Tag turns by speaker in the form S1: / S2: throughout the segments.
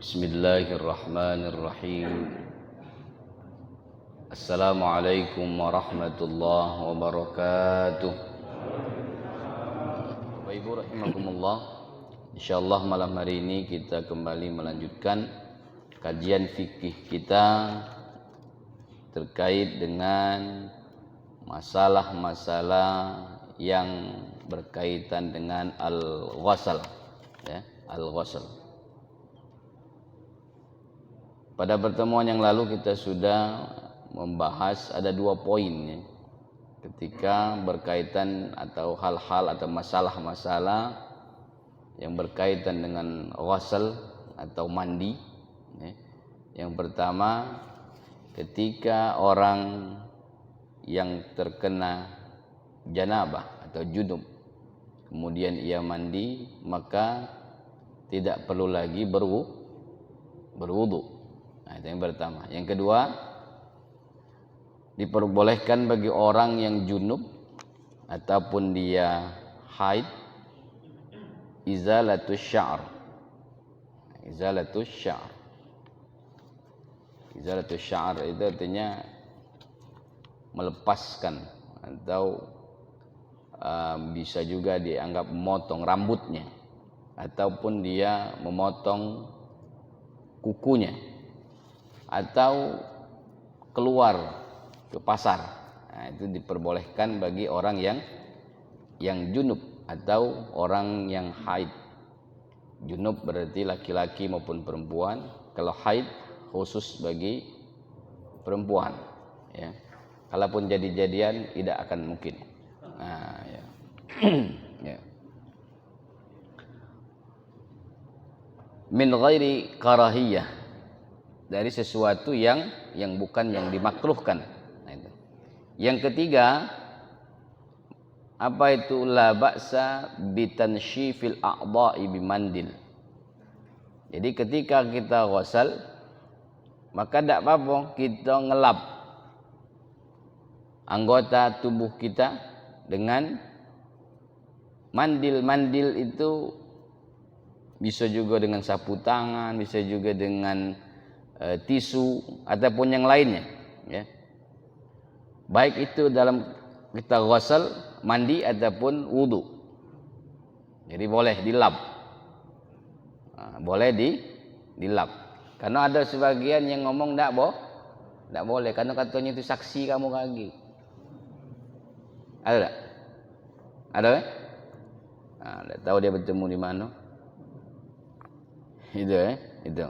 S1: Bismillahirrahmanirrahim. Assalamualaikum warahmatullahi wabarakatuh. Bapak Ibu rahimakumullah. Insyaallah malam hari ini kita kembali melanjutkan kajian fikih kita terkait dengan masalah-masalah yang berkaitan dengan al-ghusl, ya, al-ghusl. Pada pertemuan yang lalu kita sudah membahas ada 2 poin, ya, ketika berkaitan atau hal-hal atau masalah-masalah yang berkaitan dengan ghusl atau mandi, ya. Yang pertama, ketika orang yang terkena janabah atau junub kemudian ia mandi, maka tidak perlu lagi berwudu. Nah, itu yang pertama. Yang kedua, diperbolehkan bagi orang yang junub ataupun dia haid izalatus sya'ar. Izalatus sya'ar. Izalatus sya'ar itu artinya melepaskan atau bisa juga dianggap memotong rambutnya ataupun dia memotong kukunya atau keluar ke pasar. Nah, itu diperbolehkan bagi orang yang junub atau orang yang haid. Junub berarti laki-laki maupun perempuan. Kalau haid khusus bagi perempuan, ya. Kalaupun jadi-jadian tidak akan mungkin. Nah, ya. Ya. Min ghairi karahiyah, dari sesuatu yang bukan yang dimakruhkan. Nah, itu. Yang ketiga, apa itu la ba'sa bitansyifil a'dha'i bimandil. Jadi ketika kita ghusl, maka tidak apa-apa kita ngelap anggota tubuh kita dengan mandil. Mandil itu bisa juga dengan sapu tangan, bisa juga dengan tisu ataupun yang lainnya, ya. Baik itu dalam kita ghusl, mandi ataupun wudu. Jadi boleh dilap. Nah, boleh dilap. Karena ada sebagian yang ngomong tidak boleh karena katanya itu saksi kamu lagi. Ada tak? Ada, eh? Nah, tidak tahu dia bertemu di mana. Itu, itu.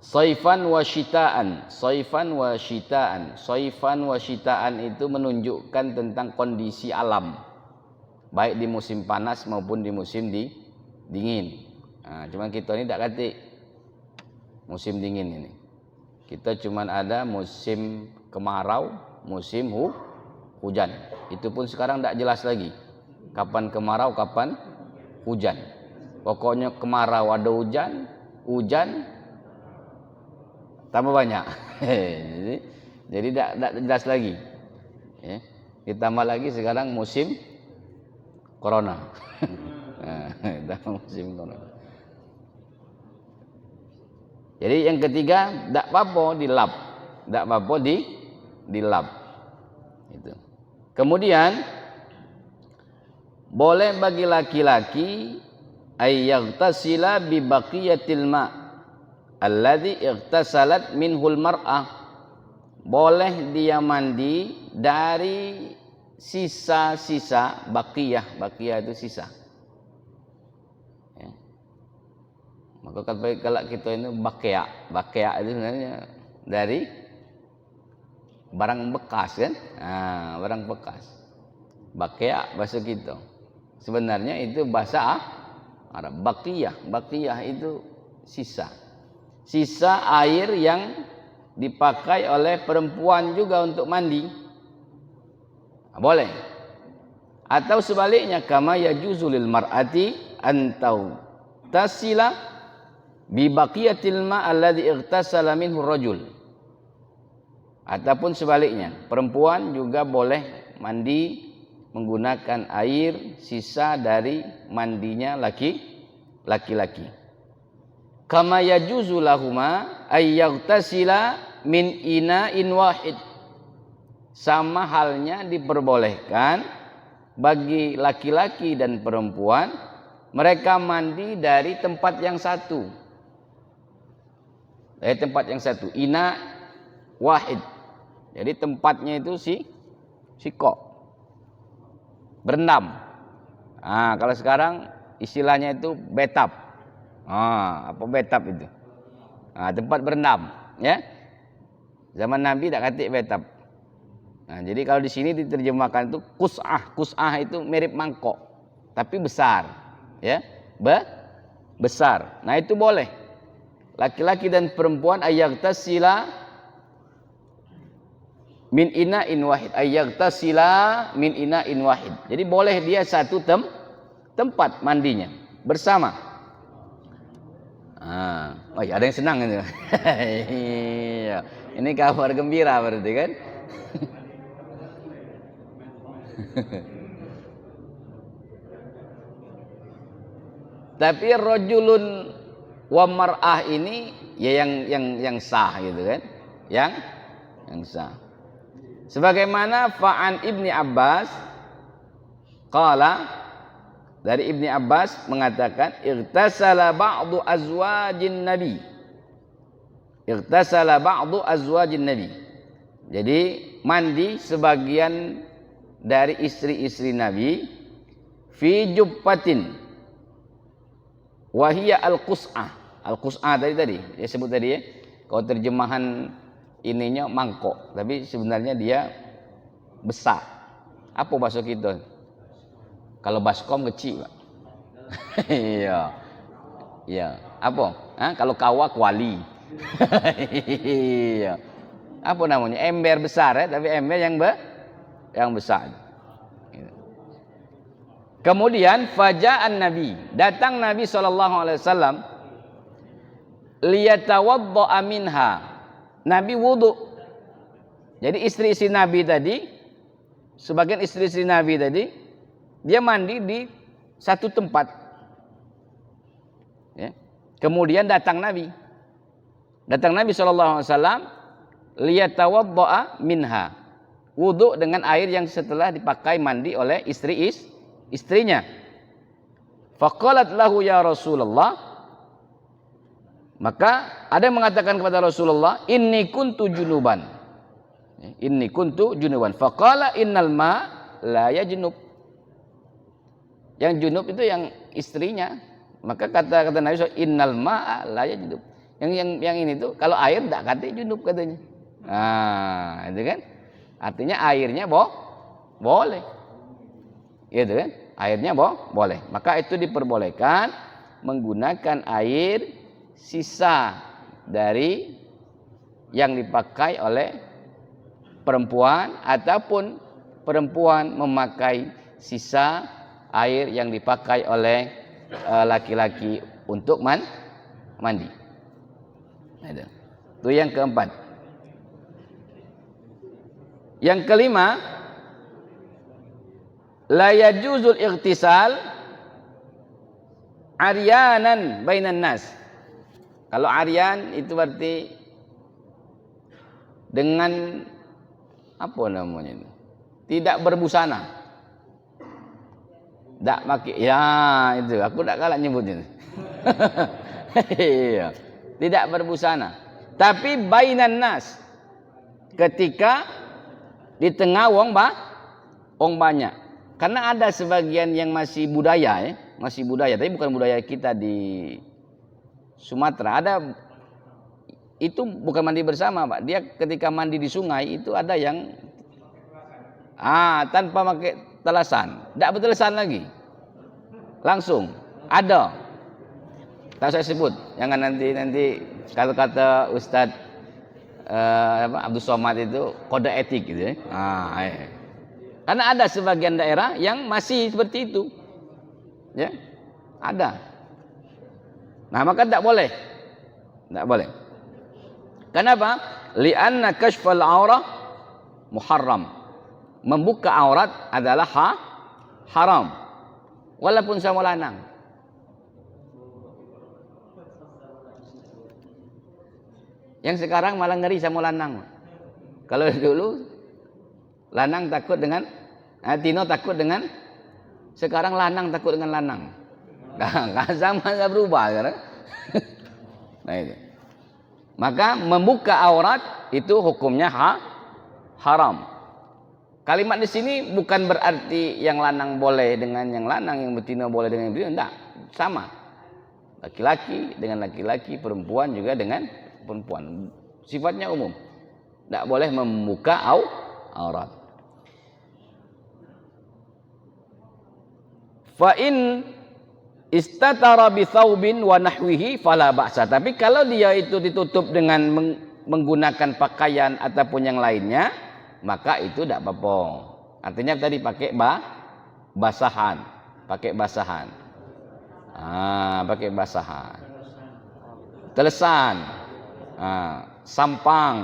S1: Saifan wa syitaan. Saifan wa syitaan. Saifan wa syitaan itu menunjukkan tentang kondisi alam, baik di musim panas maupun di musim dingin. Nah, cuman kita ini tidak kata musim dingin ini. Kita cuman ada musim kemarau, musim hujan. Itu pun sekarang tidak jelas lagi kapan kemarau, kapan hujan. Pokoknya kemarau ada hujan, hujan tambah banyak. Jadi tidak jelas lagi, ya. Ditambah lagi sekarang musim corona. Musim corona. Jadi yang ketiga, tidak apa-apa dilap, tidak apa-apa dilap. Itu. Kemudian boleh bagi laki-laki ayyagtasila bi baqiyatil ma' alladzi ightasalat minhul mar'ah. Boleh dia mandi dari sisa-sisa baqiyah. Baqiyah itu sisa, ya. Maka kalau kita ini baqiyah itu sebenarnya dari barang bekas, kan? Nah, barang bekas. Baqiyah bahasa kita. Sebenarnya itu bahasa Arab. Baqiyah itu sisa. Sisa air yang dipakai oleh perempuan juga untuk mandi. Boleh. Atau sebaliknya, kama yajuzu lil mar'ati antau tasila bi baqiyatil ma' alladhi ightasala minhu rajul. Ataupun sebaliknya, perempuan juga boleh mandi menggunakan air sisa dari mandinya laki-laki. kama yajuzu lahuma ayyagtasila min ina'in wahid. Sama halnya diperbolehkan bagi laki-laki dan perempuan mereka mandi dari tempat yang satu. Dari tempat yang satu, ina wahid. Jadi tempatnya itu sikok. Berendam. Kalau sekarang istilahnya itu bathtub. Apa bathtub itu? Tempat berendam, ya. Zaman Nabi tak katik bathtub. Jadi kalau di sini diterjemahkan itu kus'ah. Kus'ah itu mirip mangkok, tapi besar, ya, besar. Nah itu boleh. Laki-laki dan perempuan ayyagtasila min ina'in wahid. Ayyagtasila min ina'in wahid. Jadi boleh dia satu tempat mandinya bersama. Oh ya, ada yang senang itu. Ini kabar gembira berarti kan? Tapi rajulun wa mar'ah ini ya yang sah gitu kan? Yang sah. Sebagaimana fa'an Ibni Abbas qala, dari Ibni Abbas mengatakan irtasala ba'du azwajin nabi. Irtasala ba'du azwajin nabi. Jadi mandi sebagian dari istri-istri Nabi fi jubbatin wahia al-qus'ah. Al-qus'ah tadi dia sebut tadi ya. Kalau terjemahan ininya mangkok, tapi sebenarnya dia besar. Apa bahasa kita? Kalau baskom kecil, Pak. Iya. Iya. Apa? Kalau kawak wali. Iya. Apa namanya? Ember besar ya, tapi ember yang besar. Kemudian faja'an Nabi, datang Nabi SAW liyatawadda'a minha. Nabi wudu. Jadi istri-istri Nabi tadi, sebagian istri-istri Nabi tadi, dia mandi di satu tempat. Ya. Kemudian datang Nabi. Datang Nabi SAW liyatawadda'a minha. Wudu dengan air yang setelah dipakai mandi oleh istrinya. Faqalat lahu ya Rasulullah. Maka ada yang mengatakan kepada Rasulullah, inni kuntu junuban. Inni kuntu junuban. Faqala innal ma la yajnub. Yang junub itu yang istrinya. Maka kata Nabi SAW, innal ma la yajnub. Yang ini tuh kalau air enggak kata junub katanya. Itu kan? Artinya airnya boleh. Gitu kan? Airnya boleh. Maka itu diperbolehkan menggunakan air sisa dari yang dipakai oleh perempuan ataupun perempuan memakai sisa air yang dipakai oleh laki-laki untuk mandi. Itu yang keempat. Yang kelima, la yajuzul ightisal aryanan bainan nas. Kalau aryan itu berarti dengan apa namanya? Tidak berbusana. Tak pakai, ya itu aku tak kalah nyebutnya. Iya. Tidak berbusana. Tapi bainan nas. Ketika di tengah wong banyak. Karena ada sebagian yang masih budaya tapi bukan budaya kita di Sumatera. Ada itu bukan mandi bersama, Pak. Dia ketika mandi di sungai itu ada yang tanpa pakai telasan. Tidak bertelasan lagi. Langsung ada. Tak saya sebut. Jangan nanti kalau kata Ustadz Abdul Somad itu kode etik gitu ya. Karena ada sebagian daerah yang masih seperti itu. Ya. Ada. Nah, maka tidak boleh. Tidak boleh. Kenapa? Li'anna kashfal aurah muharram. Membuka aurat adalah haram. Walaupun sama lanang. Yang sekarang malah ngeri sama lanang. Kalau dulu lanang takut dengan Tino takut dengan, sekarang lanang takut dengan lanang. Nggak sama, nggak berubah sekarang. Nah itu. Maka membuka aurat itu hukumnya haram. Kalimat di sini bukan berarti yang lanang boleh dengan yang lanang, yang betina boleh dengan yang betina, enggak, sama. Laki-laki dengan laki-laki, perempuan juga dengan perempuan. Sifatnya umum. Enggak boleh membuka aurat. Fa in istatara bi thawbin wa nahwihi fala ba'sa. Tapi kalau dia itu ditutup dengan menggunakan pakaian ataupun yang lainnya, maka itu tidak apa-apa. Artinya tadi pakai basahan, pakai basahan. Pakai basahan. Telesan, sampang,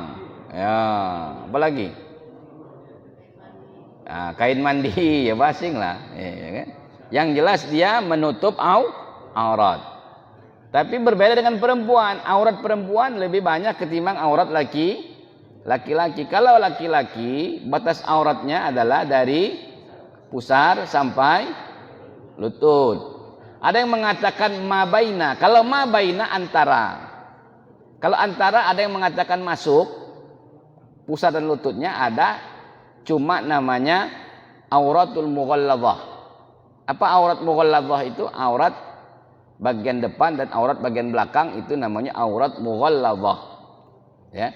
S1: ya, apa lagi? Kain mandi, ya basing lah, ya kan? Yang jelas dia menutup aurat. Tapi berbeda dengan perempuan. Aurat perempuan lebih banyak ketimbang aurat laki-laki. Kalau laki-laki batas auratnya adalah dari pusar sampai lutut. Ada yang mengatakan mabaina. Kalau mabaina antara. Kalau antara ada yang mengatakan masuk pusar dan lututnya, ada cuma namanya auratul mughalladhah. Apa aurat mughalladhah itu? Aurat bagian depan dan aurat bagian belakang itu namanya aurat mughalladhah. Ya.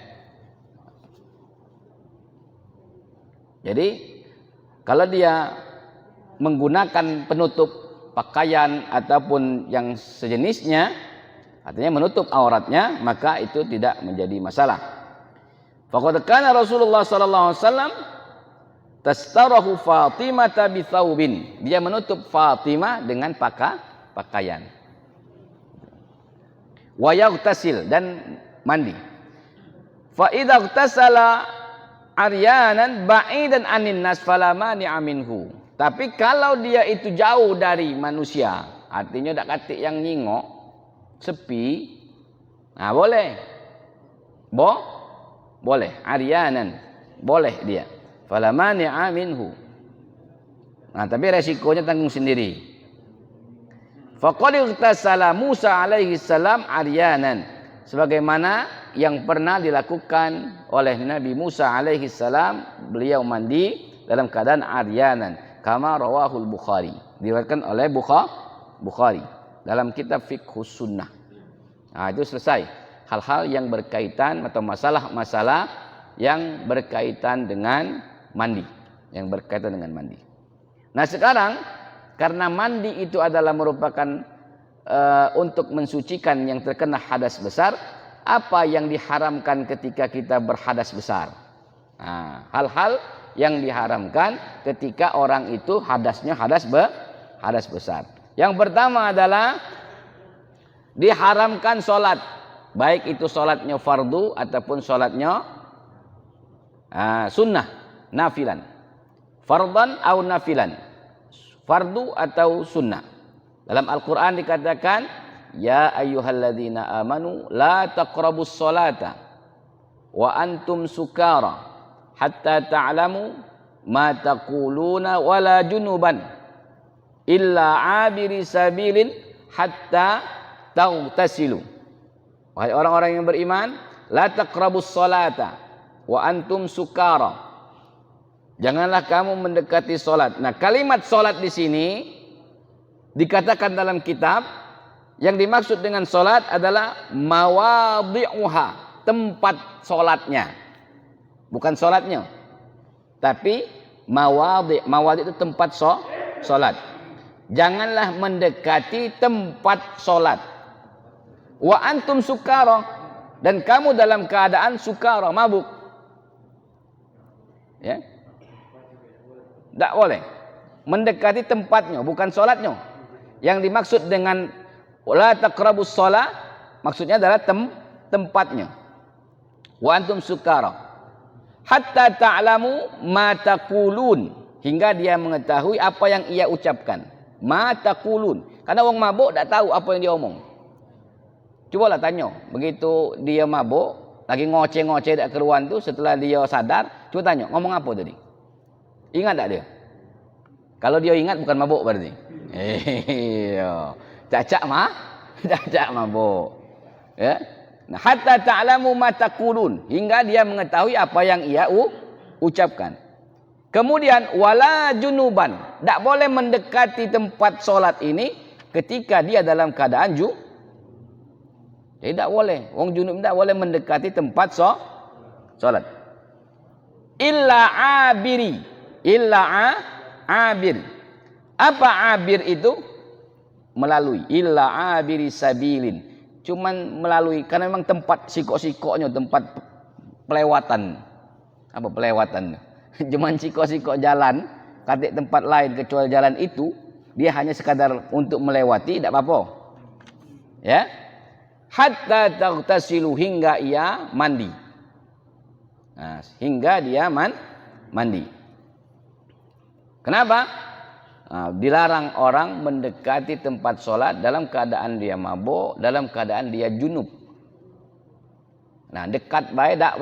S1: Jadi kalau dia menggunakan penutup pakaian ataupun yang sejenisnya, artinya menutup auratnya, maka itu tidak menjadi masalah. Faqad kana Rasulullah sallallahu alaihi wasallam tastarahu Fatimah bi thawbin. Dia menutup Fatimah dengan pakaian. Wa yaghtasil, dan mandi. Fa idza ightasala aryanan ba'idan anin nas fala mani'a minhu. Tapi kalau dia itu jauh dari manusia, artinya dak katik yang nyingok, sepi, nah boleh. Boleh aryanan, boleh dia. Fala mani'a minhu. Nah, tapi resikonya tanggung sendiri. Faqad ightasala Musa alaihi salam aryanan, sebagaimana yang pernah dilakukan oleh Nabi Musa alaihi salam, beliau mandi dalam keadaan aryanan, kama rawahul Bukhari, diriwayatkan oleh Bukhari dalam kitab Fiqhus Sunnah. Nah, itu selesai hal-hal yang berkaitan atau masalah-masalah yang berkaitan dengan mandi, Nah, sekarang karena mandi itu adalah merupakan untuk mensucikan yang terkena hadas besar, apa yang diharamkan ketika kita berhadas besar? Nah, hal-hal yang diharamkan ketika orang itu hadasnya hadas besar. Yang pertama adalah diharamkan sholat, baik itu sholatnya fardu ataupun sholatnya sunnah, nafilan, fardan atau nafilan, fardu atau sunnah. Dalam Al-Quran dikatakan, ya ayyuhalladzina amanu la taqrabus sholata wa antum sukara hatta ta'lamu ma taquluna wala junuban illa abiri sabilin hatta taghtasilu. Wahai orang-orang yang beriman, la taqrabus sholata wa antum sukara, janganlah kamu mendekati solat. Nah, kalimat solat di sini dikatakan dalam kitab, yang dimaksud dengan solat adalah mawadhi'uha, tempat solatnya, bukan solatnya, tapi mawadhi'. Mawadhi' itu tempat solat. Janganlah mendekati tempat solat. Wa antum sukara, dan kamu dalam keadaan sukara, mabuk. Ya, tidak boleh mendekati tempatnya, bukan solatnya. Yang dimaksud dengan la taqrabus shalah, maksudnya adalah tempatnya. Wa antum sukara hatta ta'lamu ma taqulun, hingga dia mengetahui apa yang ia ucapkan. Ma taqulun, karena orang mabuk tidak tahu apa yang dia omong. Cobalah tanya, begitu dia mabuk, lagi ngoceh-ngoceh dak keruan tuh, setelah dia sadar, coba tanya, ngomong apa tadi? Ingat tak dia? Kalau dia ingat bukan mabuk berarti. Iya. Cacak cacak mabuk. Ya. Nah, hatta ta'lamu ma taqulun, hingga dia mengetahui apa yang ia ucapkan. Kemudian wala junuban, tak boleh mendekati tempat solat ini ketika dia dalam keadaan tidak boleh. Wong junub tidak boleh mendekati tempat solat. Illa abir. Apa abir itu? Melalui. Illa abiri sabilin. Cuman melalui, karena memang tempat sikok-sikoknya, tempat pelewatan. Apa pelewatan? Cuman sikok-sikok jalan, katik tempat lain kecuali jalan itu, dia hanya sekadar untuk melewati, tidak apa-apa. Ya. Hatta taghtasilu, hingga ia mandi. Nah, hingga dia mandi. Kenapa? Nah, dilarang orang mendekati tempat sholat dalam keadaan dia mabuk, dalam keadaan dia junub. Nah, dekat baik tak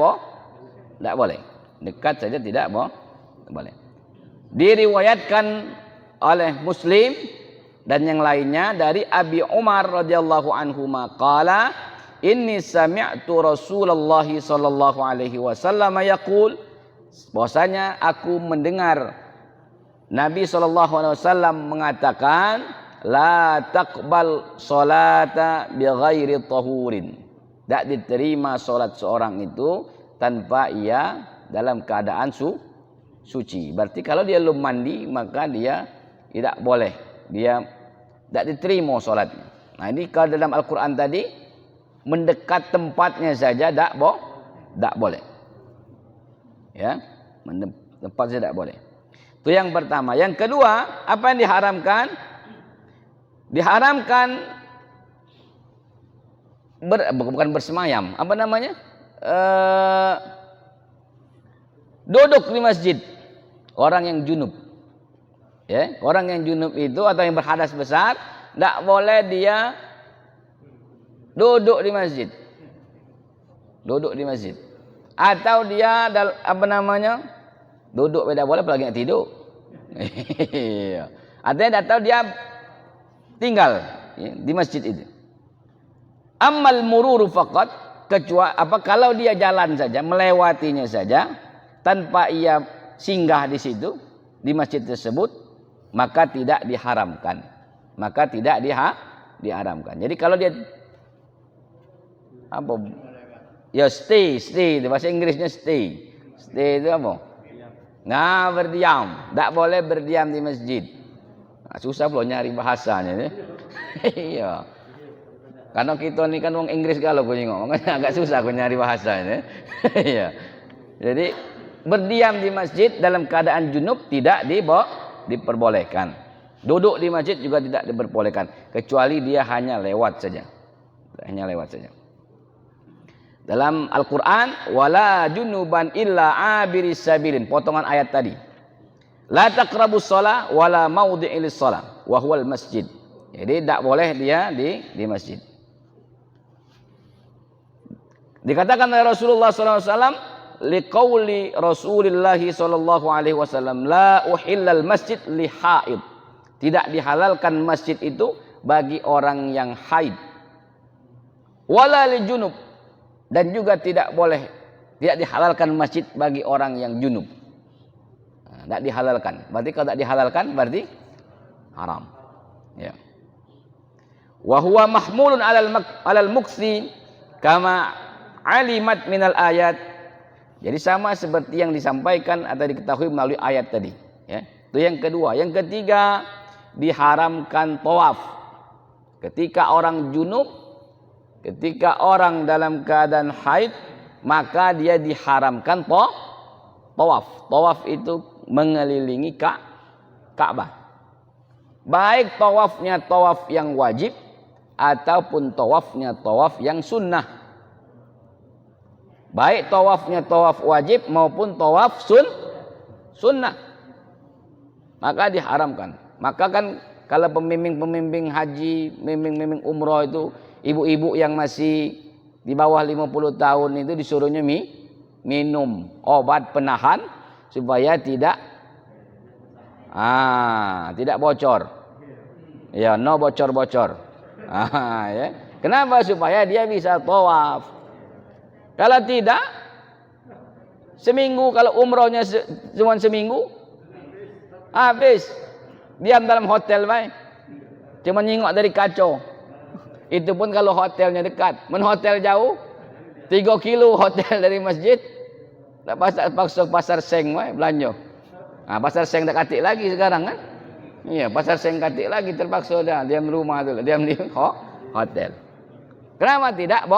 S1: boleh. Dekat saja tidak boleh. Diriwayatkan oleh Muslim dan yang lainnya dari Abi Umar radhiyallahu anhu qala, inni sami'tu Rasulullah sallallahu alaihi wasallam yaqul, bahwasanya aku mendengar Nabi SAW mengatakan, la taqbal solata bi ghairi tahurin. Tak diterima solat seorang itu tanpa ia dalam keadaan suci. Berarti kalau dia belum mandi, maka dia tidak boleh. Dia tidak diterima solatnya. Nah, ini kalau dalam Al-Quran tadi, mendekat tempatnya saja tak boleh. Ya, tempat saja tak boleh. Itu yang pertama. Yang kedua, apa yang diharamkan? Diharamkan bukan bersemayam. Apa namanya? Duduk di masjid. Orang yang junub. Ya, orang yang junub itu atau yang berhadas besar, tidak boleh dia duduk di masjid. Duduk di masjid. Atau dia duduk beda boleh, apalagi nak tidur. Artinya atau dia tinggal di masjid itu. Ammal mururu faqat, kecuali kalau dia jalan saja, melewatinya saja tanpa ia singgah di situ, di masjid tersebut, maka tidak diharamkan. Diharamkan. Jadi kalau dia stay, bahasa Inggrisnya stay. Stay itu apa? Nah, berdiam. Tak boleh berdiam di masjid. Nah, susah pula nyari bahasanya. Iya. Karena kita ni kan orang Inggris kalau aku tengok, makanya agak susah aku nyari bahasanya. Iya. Jadi berdiam di masjid dalam keadaan junub tidak diperbolehkan. Duduk di masjid juga tidak diperbolehkan, kecuali dia hanya lewat saja. Dalam Al-Quran, wala junuban illa abiris sabilin, potongan ayat tadi. La taqrabus shalah wala maudhi'il shalah wa huwal masjid. Jadi tidak boleh dia di masjid. Dikatakan oleh Rasulullah SAW, liqauli Rasulullah SAW, la uhillal masjid li haid. Tidak dihalalkan masjid itu bagi orang yang haid. Wala li junub, dan juga tidak dihalalkan masjid bagi orang yang junub. Tidak dihalalkan. Berarti kalau tidak dihalalkan berarti haram. Ya. Wa huwa mahmulun alal muksi kama alimat minal ayat. Jadi sama seperti yang disampaikan atau diketahui melalui ayat tadi. Ya. Itu yang kedua. Yang ketiga, diharamkan tawaf. Ketika orang junub, ketika orang dalam keadaan haid, maka dia diharamkan tawaf. Tawaf itu mengelilingi Ka'bah. Baik tawafnya tawaf yang wajib ataupun tawafnya tawaf yang sunnah. Baik tawafnya tawaf wajib maupun tawaf sunnah. Maka diharamkan. Maka kan kalau pembimbing haji, pembimbing umroh itu, ibu-ibu yang masih di bawah 50 tahun itu disuruhnya minum obat penahan supaya tidak bocor. Ya, no bocor-bocor. Ya. Kenapa? Supaya dia bisa tawaf. Kalau tidak, seminggu, kalau umrohnya cuma seminggu, habis. Diam dalam hotel, baik. Cuma nyingok dari kaco. Itu pun kalau hotelnya dekat. Men hotel jauh, 3 kilo hotel dari masjid. Tak pasar seng, baik, belanja. Pasar seng tak katik lagi sekarang kan? Iya, pasar seng katik lagi, terpaksa dah. Diam rumah tu, diam di hotel. Kenapa tidak,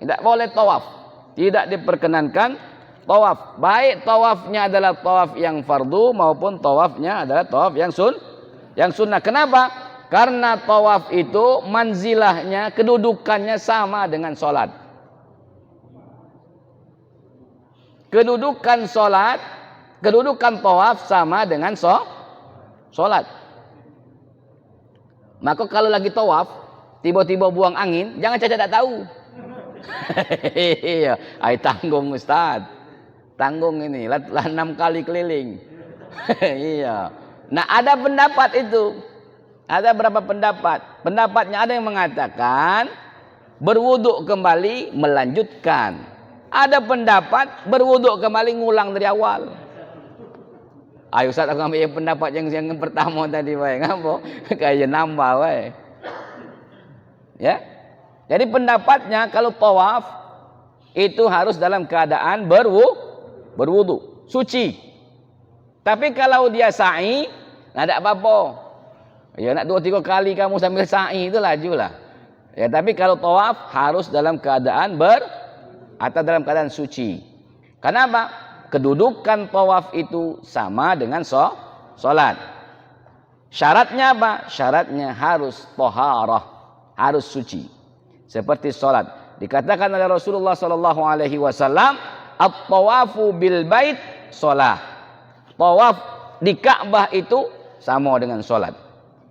S1: Tidak boleh tawaf. Tidak diperkenankan tawaf. Baik tawafnya adalah tawaf yang fardu maupun tawafnya adalah tawaf yang sunnah. Kenapa? Karena tawaf itu manzilahnya, kedudukannya sama dengan sholat. Kedudukan tawaf sama dengan sholat. Maka kalau lagi tawaf, tiba-tiba buang angin, jangan cacat tak tahu. Iya, tanggung Ustaz. Tanggung ini, lah 6 kali keliling. Iya. Nah, ada pendapat itu. Ada berapa pendapat? Pendapatnya ada yang mengatakan berwuduk kembali melanjutkan. Ada pendapat berwuduk kembali ngulang dari awal. Ayo Ustaz, aku ambil pendapat yang pertama tadi, wae. Ngapa? Kayak nambah, wae. Ya. Jadi pendapatnya kalau tawaf itu harus dalam keadaan berwudu, suci. Tapi kalau dia sa'i, tidak apa-apa. Ya, nak 2-3 kali kamu sambil sa'i itu lajulah. Ya, tapi kalau tawaf harus dalam keadaan atau dalam keadaan suci. Kenapa? Kedudukan tawaf itu sama dengan sholat. Syaratnya apa? Syaratnya harus taharah, harus suci. Seperti sholat. Dikatakan oleh Rasulullah SAW, at-tawafu bil bait sholat. Tawaf di Ka'bah itu sama dengan sholat.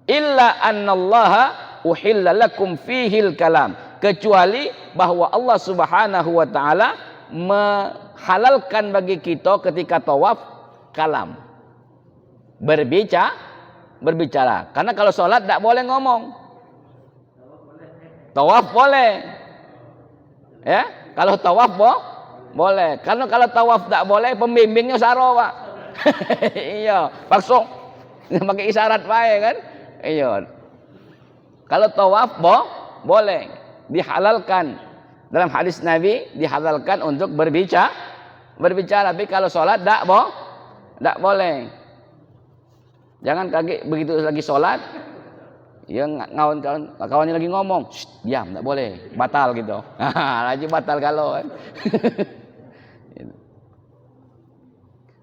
S1: Illa annallaha uhilla lakum fihil kalam. Kecuali bahwa Allah Subhanahu wa ta'ala menghalalkan bagi kita ketika tawaf kalam. Berbicara. Karena kalau sholat tak boleh ngomong. Tawaf boleh. Ya, kalau tawaf boleh. Karena kalau tawaf tak boleh, pembimbingnya saro, Pak. Iya, paksa pakai isyarat baik kan? Iya. Kalau tawaf boleh, dihalalkan. Dalam hadis Nabi dihalalkan untuk berbicara. Tapi kalau sholat tak boleh. Jangan kaget begitu lagi sholat. Ya, kawannya lagi ngomong, diam, tak boleh, batal gitu. Lagi batal kalau kan.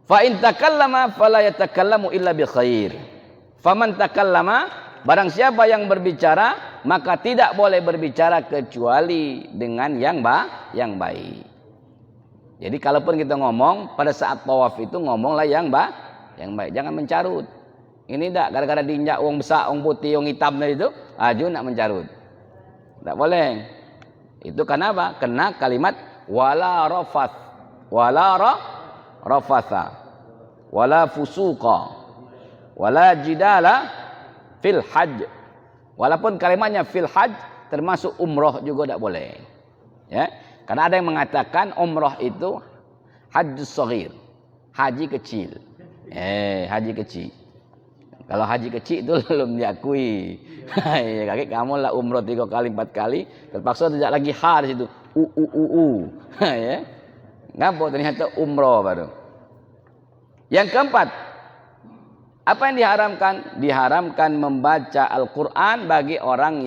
S1: Fa in takallama fala yatakallamu illa bi khair. Faman takallama, barang siapa yang berbicara, maka tidak boleh berbicara kecuali dengan yang baik. Jadi kalaupun kita ngomong pada saat tawaf itu ngomonglah yang baik, jangan mencarut. Ini tak gara-gara diinjak wong besar, wong putih, wong hitam tadi itu, aju nak mencarut. Tak boleh. Itu kenapa? Kena kalimat wala rafath, wala rafatha, wala fusuqa, wala jidala fil hajj. Walaupun kalimatnya fil hajj termasuk umroh juga tak boleh. Ya. Karena ada yang mengatakan umroh itu hajjus shaghir, haji kecil. Haji kecil. Kalau haji kecil itu belum diakui. Ya, kakek kamu lah umroh 3 kali 4 kali, terpaksa tidak lagi di situ. Ya. Ngapa ternyata umroh baru. Yang keempat, apa yang diharamkan? Diharamkan membaca Al-Qur'an bagi orang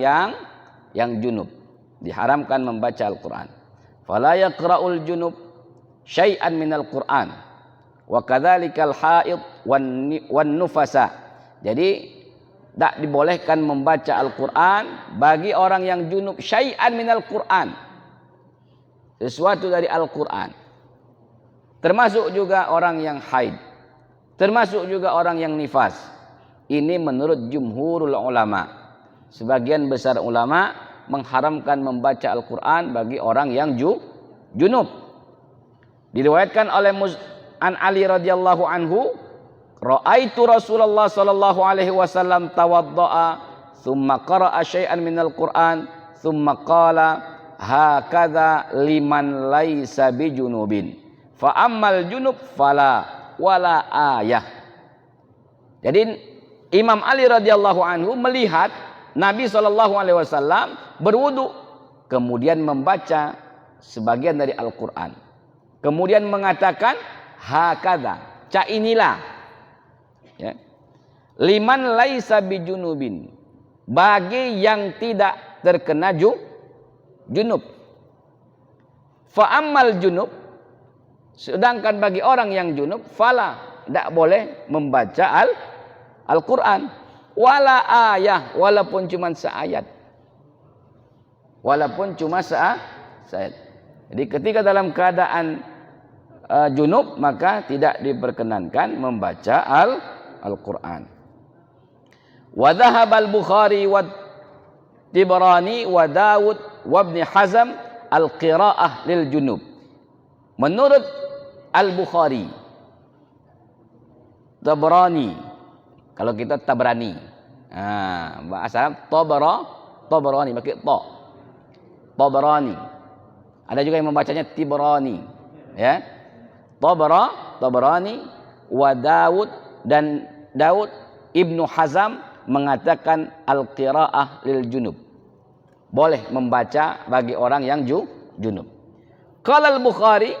S1: yang junub. Diharamkan membaca Al-Qur'an. Fala yaqra'ul junub syai'an minal Qur'an. Wa kadzalikal haid wan nufasa. Jadi tak dibolehkan membaca Al-Quran bagi orang yang junub syai'an minal Quran, sesuatu dari Al-Quran. Termasuk juga orang yang haid, termasuk juga orang yang nifas. Ini menurut jumhurul ulama. Sebagian besar ulama mengharamkan membaca Al-Quran bagi orang yang junub. Diriwayatkan oleh an Ali radhiyallahu anhu, ra'aitu Rasulullah sallallahu alaihi wasallam tawadda'a thumma qara'a syai'an minal Qur'an thumma qala hakadha liman laisa bijunubin fa ammal junub fala wala ayah. Jadi Imam Ali radhiyallahu anhu melihat Nabi sallallahu alaihi wasallam berwudu, kemudian membaca sebagian dari Al-Qur'an, kemudian mengatakan hakadha, ca inilah, ya, liman laisa bijunubin, bagi yang tidak terkena junub. Fa ammal junub, sedangkan bagi orang yang junub, fala, tidak boleh membaca Al-Quran, wala ayah, walaupun cuma seayat, walaupun cuma seayat. Jadi ketika dalam keadaan junub, maka tidak diperkenankan membaca Al-Quran. Wa dhahaba al-Bukhari wa Tibrani wa Dawud wa Ibn Hazm al-qira'ah lil junub. Menurut Al-Bukhari, Tabrani, kalau kita Tabrani, bahasa Tabrani pakai to, Tabrani. Ada juga yang membacanya Tibrani, ya. Tabrani wa Dawud, dan Daud Ibnu Hazm mengatakan al-qira'ah lil junub, boleh membaca bagi orang yang junub. Qala al-Bukhari,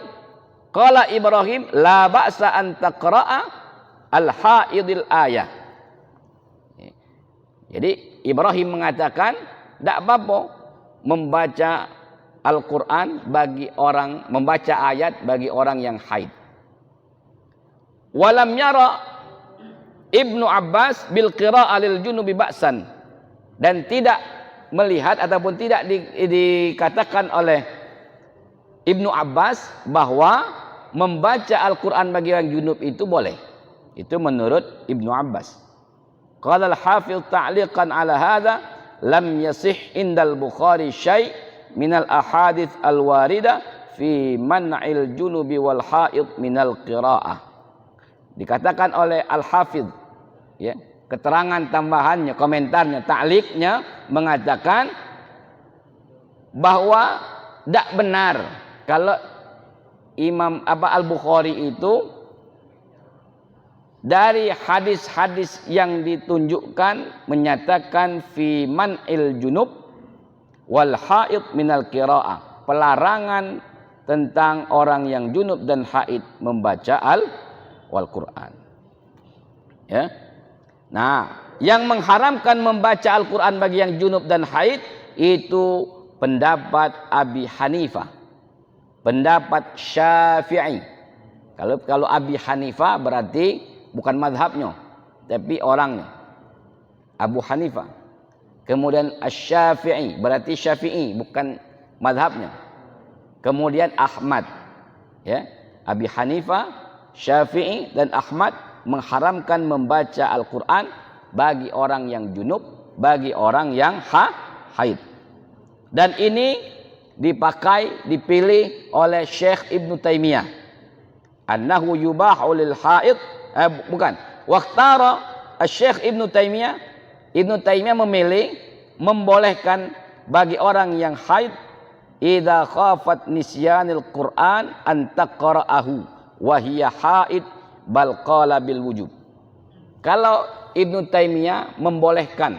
S1: qala Ibrahim, la ba'sa an taqra'a al-haidil ayah. Jadi Ibrahim mengatakan tidak apa-apa membaca Al-Quran bagi orang, membaca ayat bagi orang yang haid. Walam yara Ibnu Abbas bil qira'ah lil junubi ba'san, dan tidak melihat ataupun tidak dikatakan oleh Ibnu Abbas bahwa membaca Al-Quran bagi orang junub itu boleh. Itu menurut Ibnu Abbas. Qala al-Hafidh ta'liqan ala hadha, lam yasih indal Bukhari syai' minal ahadits al-warida fi man'il junubi wal haid minal qira'ah. Dikatakan oleh Al-Hafidh, ya, keterangan tambahannya, komentarnya, ta'liqnya mengatakan bahwa tidak benar kalau Imam Al-Bukhari itu dari hadis-hadis yang ditunjukkan menyatakan fi man'il junub wal haid minal qira'ah, pelarangan tentang orang yang junub dan haid membaca Al-Quran, ya. Nah, yang mengharamkan membaca Al-Quran bagi yang junub dan haid itu pendapat Abi Hanifah, pendapat Syafi'i. Kalau Abi Hanifah berarti bukan madhabnya, tapi orangnya, Abu Hanifah. Kemudian Asy-Syafi'i, berarti Syafi'i, bukan madhabnya. Kemudian Ahmad, ya, Abi Hanifah, Syafi'i dan Ahmad mengharamkan membaca Al-Quran bagi orang yang junub, bagi orang yang haid. Dan ini dipilih oleh Syekh Ibnu Taimiyah, annahu yubahu lil haid, bukan, waqtara Syekh Ibnu Taimiyah memilih membolehkan bagi orang yang haid idza khafat nisyanil Qur'an an taqra'ahu wa hiya haid bal qala bil wujub. Kalau Ibnu Taimiyah membolehkan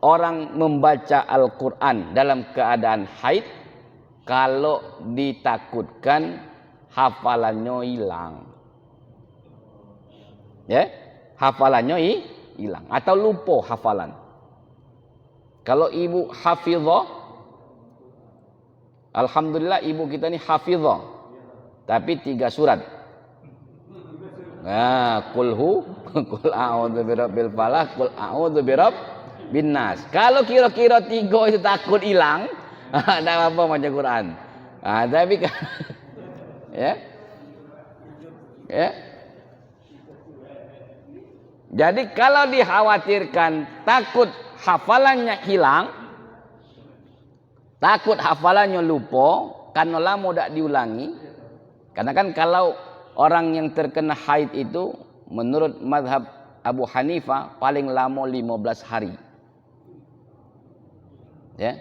S1: orang membaca Al-Quran dalam keadaan haid kalau ditakutkan hafalannya hilang, ya, hafalannya hilang atau lupa hafalan. Kalau ibu hafizah, alhamdulillah ibu kita ini hafizah, tapi 3 surat. Nah, qul a'udzu birabbil falaq, qul a'udzu birabbin nas. Kalau kira-kira 3 itu takut hilang, enggak apa-apa baca Quran. Tapi ya. Ya. Jadi kalau dikhawatirkan takut hafalannya hilang, takut hafalannya lupa karena lama tidak diulangi. Karena kan kalau orang yang terkena haid itu menurut mazhab Abu Hanifah paling lama 15 hari. Ya.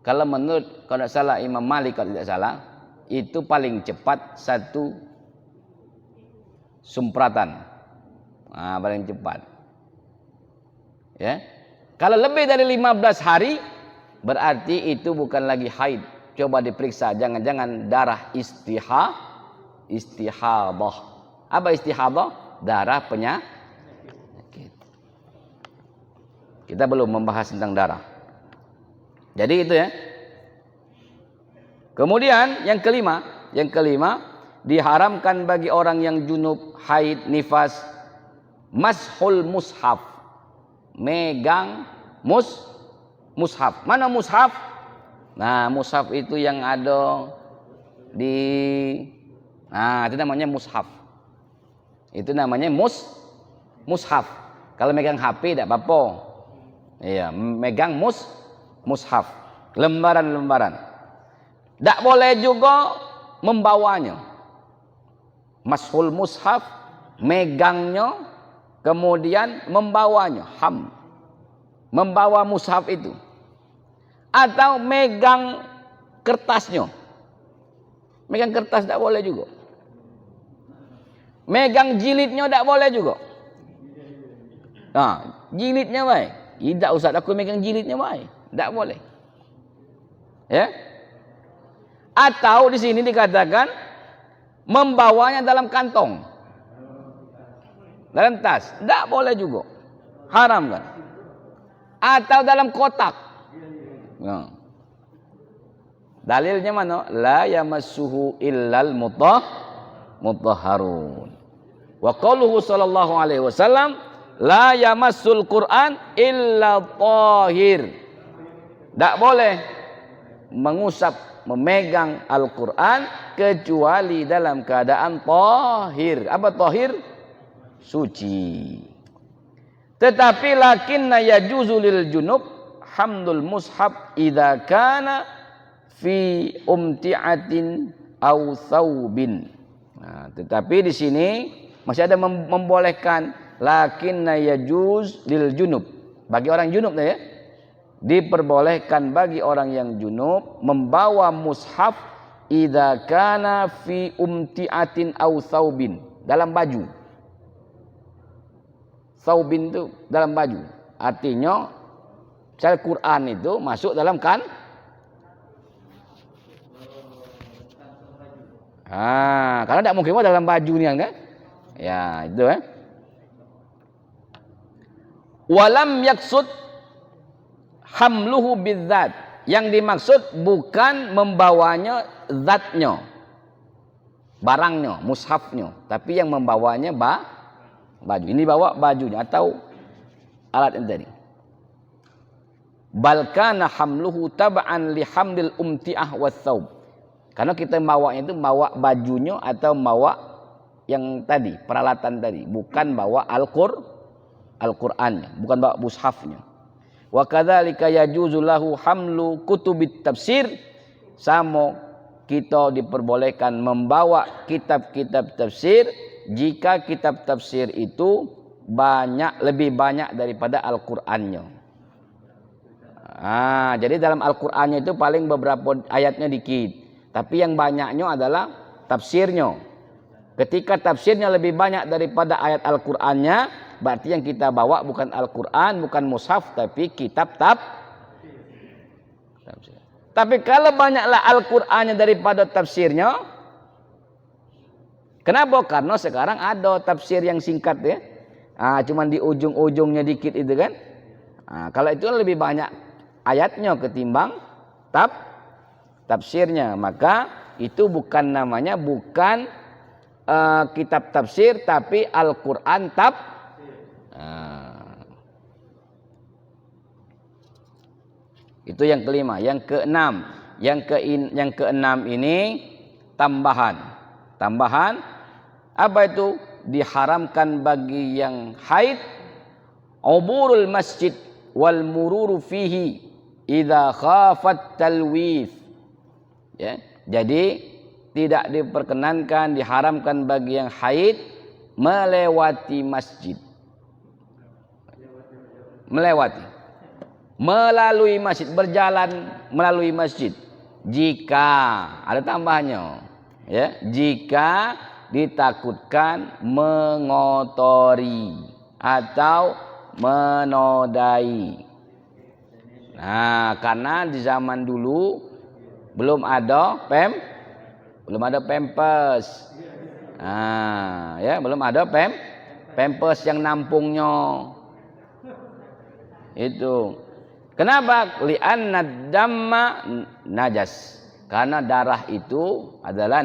S1: Kalau menurut kalau tidak salah Imam Malik kalau tidak salah itu paling cepat 1 sumpratan. Paling cepat. Ya. Kalau lebih dari 15 hari berarti itu bukan lagi haid. Coba diperiksa, jangan-jangan darah istihadah. Apa istihadah? Darah penyakit. Kita belum membahas tentang darah. Jadi itu ya. Kemudian yang kelima diharamkan bagi orang yang junub, haid, nifas, mashul mushaf. Megang mushaf. Mana mushaf? Nah, mushaf itu yang ada di itu namanya mushaf. Itu namanya mushaf. Kalau megang HP tidak apa-apa. Iya, megang mushaf. Lembaran-lembaran. Tidak boleh juga membawanya. Mashul mushaf, megangnya, kemudian membawanya, membawa mushaf itu, atau megang kertasnya. Megang kertas tidak boleh juga. Megang jilidnya tidak boleh juga. Nah, jilidnya baik. Tidak usah aku megang jilidnya baik. Tidak boleh. Ya. Atau di sini dikatakan membawanya dalam kantong. Dalam tas, tidak boleh juga, haram kan? Atau dalam kotak. Nah. Dalilnya mana? La yamassuhu illal mutahharun. Wa qauluhu sallallahu alaihi wasallam, la yamassul Qur'an illa tahir. Tidak boleh mengusap, memegang Al-Quran kecuali dalam keadaan tahir. Apa tahir? Suci. Tetapi lakinna yajuzu lil junub hamdul mushaf idza kana fi umti'atin aw thawbin. Nah, tetapi di sini masih ada membolehkan lakinna yajuz lil junub. Bagi orang junub ya. Diperbolehkan bagi orang yang junub membawa mushaf idza kana fi umti'atin aw thawbin, dalam baju. Saubin itu dalam baju. Artinya Al-Quran itu masuk dalam kan? Karena tidak mungkin dalam baju nih kan? Ya, itu Walam yaksud hamluhu bidzat. Yang dimaksud bukan membawanya zatnya, barangnya, mushafnya, tapi yang membawanya baju. Ini bawa bajunya atau alat yang tadi. Balkana hamluhu tab'an li hamdil umti'ah wathawb. Karena kita bawanya itu bawa bajunya atau bawa yang tadi, peralatan tadi, bukan bawa Al-Qur'annya, bukan bawa mushafnya. Wa kadzalika yajuzu lahu hamlu kutubit tafsir. Sama kita diperbolehkan membawa kitab-kitab tafsir jika kitab tafsir itu lebih banyak daripada Al-Qur'annya. Jadi dalam Al-Qur'annya itu paling beberapa ayatnya dikit, tapi yang banyaknya adalah tafsirnya. Ketika tafsirnya lebih banyak daripada ayat Al-Qur'annya, berarti yang kita bawa bukan Al-Qur'an, bukan mushaf, tapi kitab tafsir. Tapi kalau banyaklah Al-Qur'annya daripada tafsirnya, kenapa? Karena sekarang ada tafsir yang singkat ya. Cuman di ujung-ujungnya dikit itu kan. Kalau itu lebih banyak ayatnya ketimbang tafsirnya, maka itu bukan namanya kitab tafsir, tapi Al-Qur'an Itu yang kelima. Yang keenam, yang keenam ini tambahan apa itu? Diharamkan bagi yang haid uburul masjid, wal mururu fihi idza khafat talwith. Ya, jadi tidak diperkenankan, diharamkan bagi yang haid melewati masjid. Melalui masjid, berjalan melalui masjid. Jika ada tambahannya, ya, jika ditakutkan mengotori atau menodai. Nah, karena di zaman dulu belum ada pampers. Nah, ya, belum ada pampers yang nampungnya. Itu. Kenapa? Li'anna damma najas. Karena darah itu adalah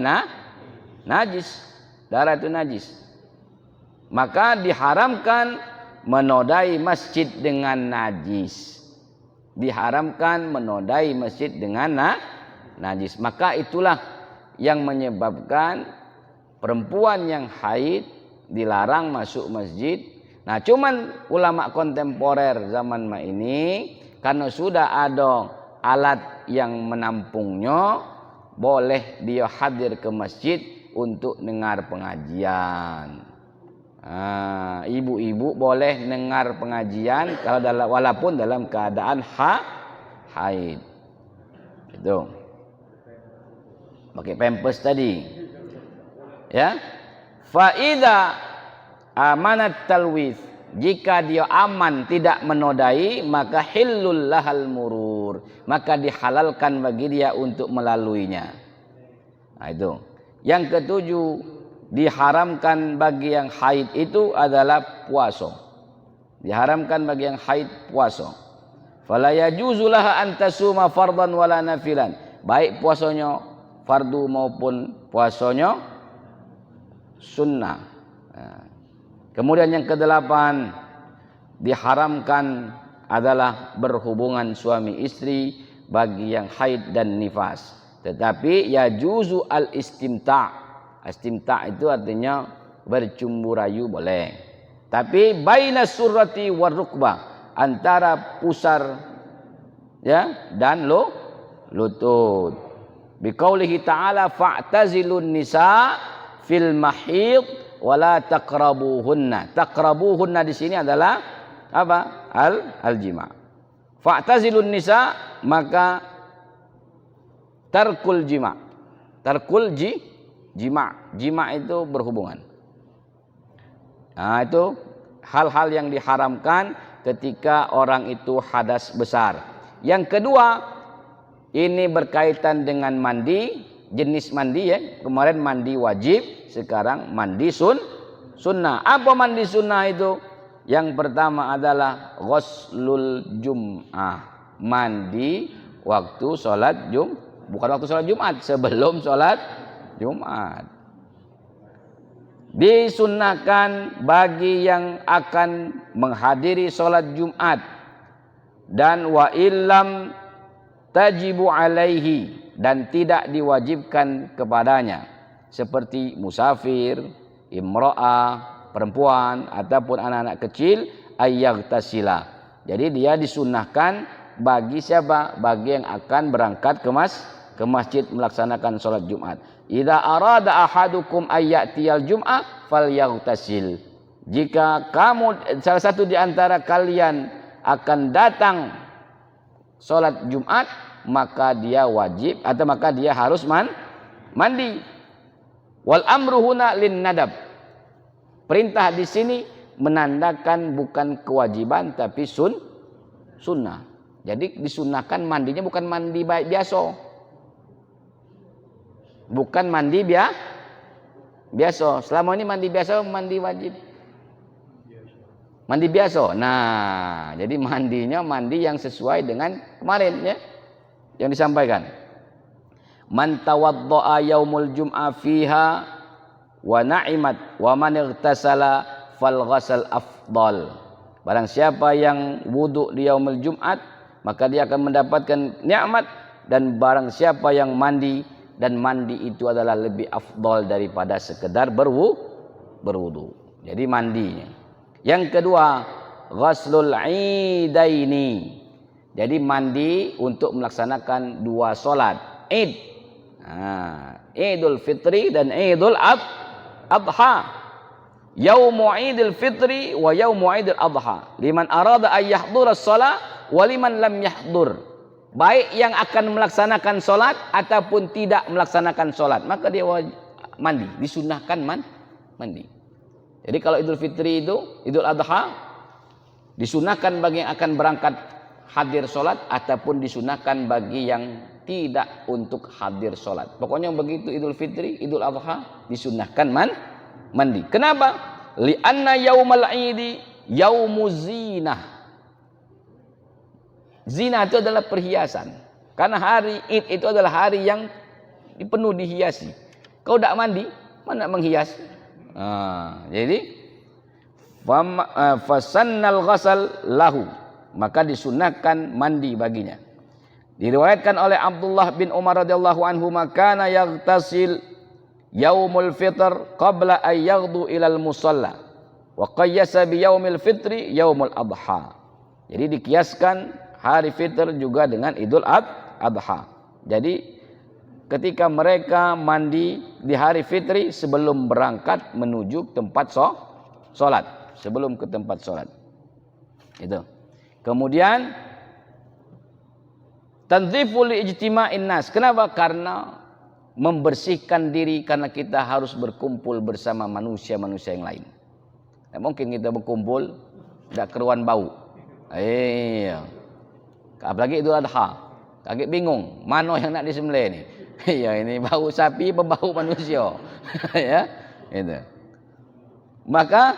S1: najis. Darah itu najis. Maka diharamkan menodai masjid dengan najis. Diharamkan menodai masjid dengan najis. Maka itulah yang menyebabkan perempuan yang haid dilarang masuk masjid. Nah, cuman ulama kontemporer zaman ini karena sudah ada alat yang menampungnya, boleh dia hadir ke masjid untuk dengar pengajian. Nah, ibu-ibu boleh dengar pengajian kalau walaupun dalam keadaan haid. Itu. Pakai pampers tadi. Ya. Faida amanat talwith, jika dia aman tidak menodai, maka hillul lahal murur, maka dihalalkan bagi dia untuk melaluinya. Nah, itu. Yang ketujuh, diharamkan bagi yang haid itu adalah puasa. Diharamkan bagi yang haid puasa. Fala yajuzu laha an tasuma fardhan wala nafilan, baik puasanya fardu maupun puasanya sunnah. Nah. Kemudian yang kedelapan, diharamkan adalah berhubungan suami istri bagi yang haid dan nifas. Tetapi yajuzu al-istimta'. Istimta' itu artinya bercumbu rayu boleh. Tapi baina surrati war rukbah, antara pusar, ya, dan lutut. Biqaulihi ta'ala fa'tazilun nisa fil mahid wala taqrabuhunna. Taqrabuhunna di sini adalah apa? Al-jima'. Fa'tazilun nisa, maka tarkul jima'. Tarkul jima'. Jima' itu berhubungan. Nah, itu hal-hal yang diharamkan ketika orang itu hadas besar. Yang kedua, ini berkaitan dengan mandi, jenis mandi, ya. Kemarin mandi wajib, sekarang mandi sunnah. Apa mandi sunnah itu? Yang pertama adalah ghuslul jum'ah, mandi waktu sholat bukan waktu sholat Jumat, sebelum sholat Jumat. Disunnahkan bagi yang akan menghadiri sholat Jumat, dan wa illam tajibu alaihi, dan tidak diwajibkan kepadanya, seperti musafir, imra'ah, perempuan, ataupun anak-anak kecil, ayyagtasila. Jadi dia disunnahkan bagi siapa? Bagi yang akan berangkat ke masjid melaksanakan sholat Jumat. Idza arada ahadukum ayyatiyal jum'ah falyaghtasil. Jika salah satu di antara kalian akan datang sholat Jumat, maka dia wajib atau maka dia harus mandi. Wal amru huna lin nadab. Perintah di sini menandakan bukan kewajiban tapi sunnah. Jadi disunnahkan mandinya bukan mandi biasa. Bukan mandi biasa. Selama ini mandi biasa, mandi wajib. Mandi biasa. Nah, jadi mandinya mandi yang sesuai dengan kemarin, ya, yang disampaikan. Man tawaddaa yaumul jum'ah fiha wa na'imat wa man ightasala fal ghasal afdal. Barang siapa yang wudu di yaumul Jumat, maka dia akan mendapatkan nikmat, dan barang siapa yang mandi, dan mandi itu adalah lebih afdal daripada sekedar berwudu. Jadi mandinya. Yang kedua, ghaslul idaini. Jadi mandi untuk melaksanakan dua solat Id. Idul Fitri dan Idul Adha. Yaumu Idul Fitri wa yaumu Idul Adha. Liman arada ay yahdura shalah wa liman lam yahdur. Baik yang akan melaksanakan solat ataupun tidak melaksanakan solat, maka dia mandi, disunahkan mandi. Jadi kalau Idul Fitri itu, Idul Adha, disunahkan bagi yang akan berangkat hadir solat ataupun disunahkan bagi yang tidak untuk hadir solat. Pokoknya begitu Idul Fitri, Idul Adha disunahkan mandi. Kenapa? Li'anna yaumal idi yaumuz zinah. Zina itu adalah perhiasan. Karena hari Id itu adalah hari yang penuh dihiasi. Kau tidak mandi, mana menghias? Jadi fasannal ghasal lahu, maka disunahkan mandi baginya. Diriwayatkan oleh Abdullah bin Umar radhiyallahu anhu, kana yaghtasil yaumul fitr qabla an yaghdu ilal musalla wa qayyasa bi yaumil fitri yaumul adha. Jadi dikiaskan hari fitr juga dengan Idul Adha. Jadi ketika mereka mandi di hari fitri sebelum berangkat menuju tempat sholat, sebelum ke tempat sholat itu. Kemudian tanziful ijtima'in nas. Kenapa? Karena membersihkan diri, karena kita harus berkumpul bersama manusia-manusia yang lain. Tidak mungkin kita berkumpul tidak keruan bau. Apalagi Idul Adha, kaget bingung mana yang nak disembelih ni. Ya, ini bau sapi apa bau manusia. Ya, itu. Maka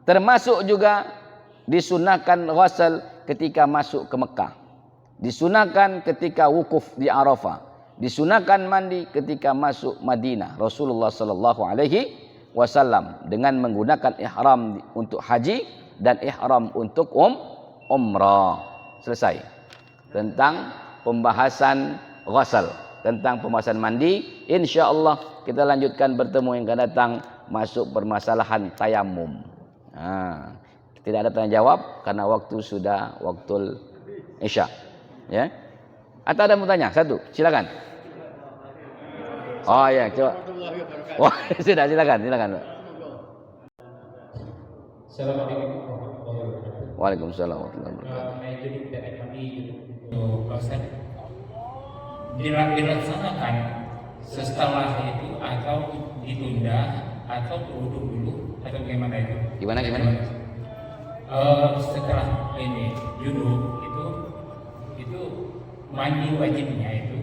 S1: termasuk juga disunahkan ghusl ketika masuk ke Mekah. Disunahkan ketika wukuf di Arafah. Disunahkan mandi ketika masuk Madinah. Rasulullah sallallahu alaihi wasallam dengan menggunakan ihram untuk haji dan ihram untuk umrah. Selesai. Tentang pembahasan ghusl, tentang pembahasan mandi. Insyaallah kita lanjutkan bertemu yang akan datang masuk permasalahan tayamum. Tidak ada tanya jawab karena waktu sudah waktu Isya. Ya. Atau ada mau tanya? Satu, silakan. Oh ya, coba. Wah, sudah silakan.
S2: Assalamualaikum warahmatullahi wabarakatuh.
S1: Waalaikumsalam warahmatullahi wabarakatuh.
S2: Jadi tidak mandi proses dilaksanakan setelah itu atau ditunda atau berwudu dulu atau bagaimana itu?
S1: Gimana?
S2: Setelah ini junub itu mandi wajibnya itu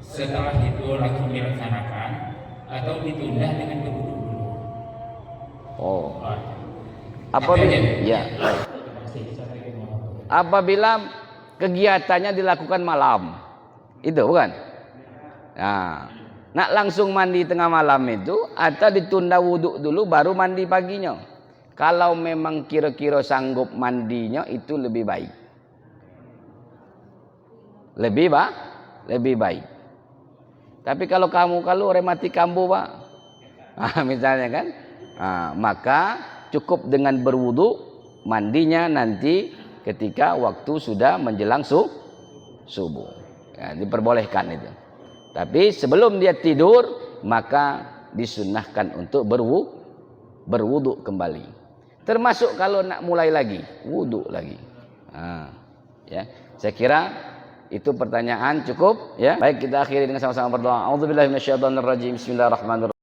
S2: setelah itu langsung dilaksanakan atau ditunda dengan berwudu dulu.
S1: Apabila kegiatannya dilakukan malam, itu bukan? Nah, nak langsung mandi tengah malam itu atau ditunda wudhu dulu baru mandi paginya. Kalau memang kira-kira sanggup mandinya itu lebih baik. Lebih baik. Tapi kalau rematik kambuh Pak, misalnya kan, maka cukup dengan berwudu, mandinya nanti ketika waktu sudah menjelang subuh. Ya, diperbolehkan itu. Tapi sebelum dia tidur maka disunnahkan untuk berwudu kembali. Termasuk kalau nak mulai lagi, wudu lagi. Ya, saya kira itu pertanyaan cukup ya. Baik, kita akhiri dengan sama-sama berdoa. A'udzubillahi minasyaitonir rajim. Bismillahirrahmanirrahim.